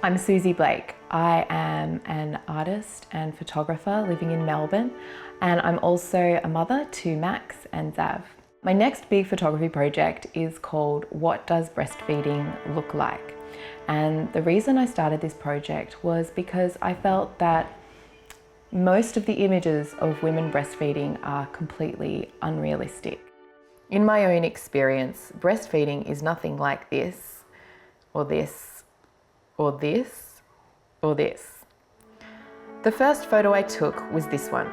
I'm Suzie Blake. I am an artist and photographer living in Melbourne, and I'm also a mother to Max and Xav. My next big photography project is called What Does Breastfeeding Look Like? And the reason I started this project was because I felt that most of the images of women breastfeeding are completely unrealistic. In my own experience, breastfeeding is nothing like this, or this, or this, or this. The first photo I took was this one.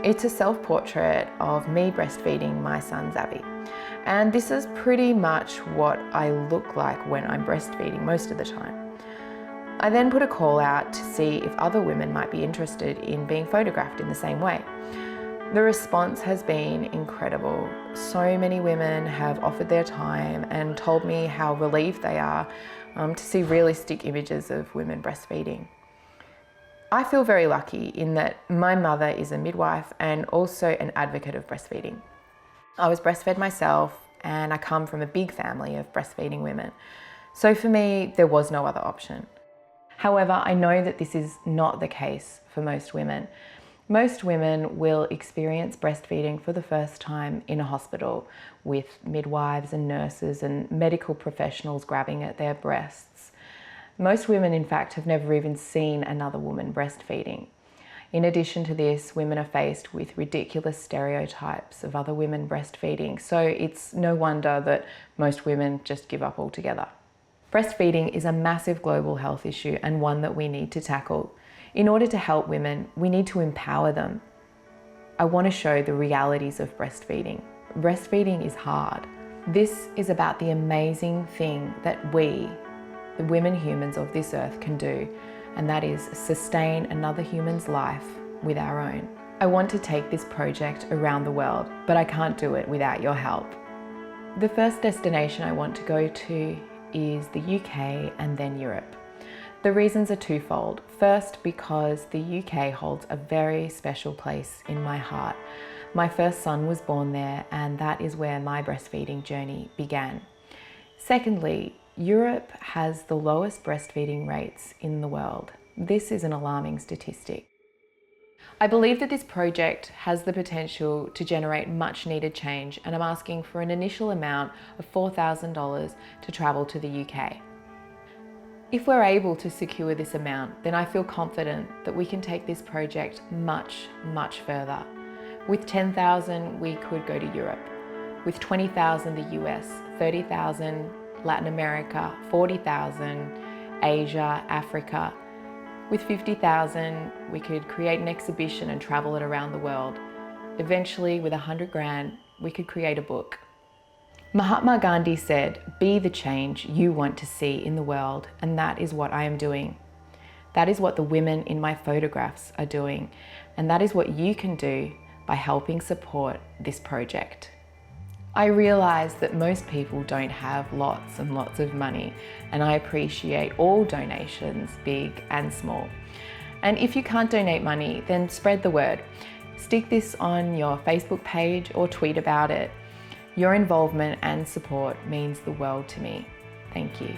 It's a self-portrait of me breastfeeding my son Xavier. And this is pretty much what I look like when I'm breastfeeding most of the time. I then put a call out to see if other women might be interested in being photographed in the same way. The response has been incredible. So many women have offered their time and told me how relieved they are to see realistic images of women breastfeeding. I feel very lucky in that my mother is a midwife and also an advocate of breastfeeding. I was breastfed myself and I come from a big family of breastfeeding women. So for me, there was no other option. However, I know that this is not the case for most women. Most women will experience breastfeeding for the first time in a hospital with midwives and nurses and medical professionals grabbing at their breasts. Most women, in fact, have never even seen another woman breastfeeding. In addition to this, women are faced with ridiculous stereotypes of other women breastfeeding, so it's no wonder that most women just give up altogether. Breastfeeding is a massive global health issue and one that we need to tackle. In order to help women, we need to empower them. I want to show the realities of breastfeeding. Breastfeeding is hard. This is about the amazing thing that we, the women humans of this earth, can do, and that is sustain another human's life with our own. I want to take this project around the world, but I can't do it without your help. The first destination I want to go to is the UK and then Europe. The reasons are twofold. First, because the UK holds a very special place in my heart. My first son was born there, and that is where my breastfeeding journey began. Secondly, Europe has the lowest breastfeeding rates in the world. This is an alarming statistic. I believe that this project has the potential to generate much needed change, and I'm asking for an initial amount of $4,000 to travel to the UK. If we're able to secure this amount, then I feel confident that we can take this project much, much further. With $10,000, we could go to Europe. With $20,000, the US, $30,000, Latin America, $40,000, Asia, Africa. With $50,000, we could create an exhibition and travel it around the world. Eventually, with $100 grand, we could create a book. Mahatma Gandhi said, "Be the change you want to see in the world," and that is what I am doing. That is what the women in my photographs are doing, and that is what you can do by helping support this project. I realise that most people don't have lots and lots of money, and I appreciate all donations, big and small. And if you can't donate money, then spread the word. Stick this on your Facebook page or tweet about it. Your involvement and support means the world to me. Thank you.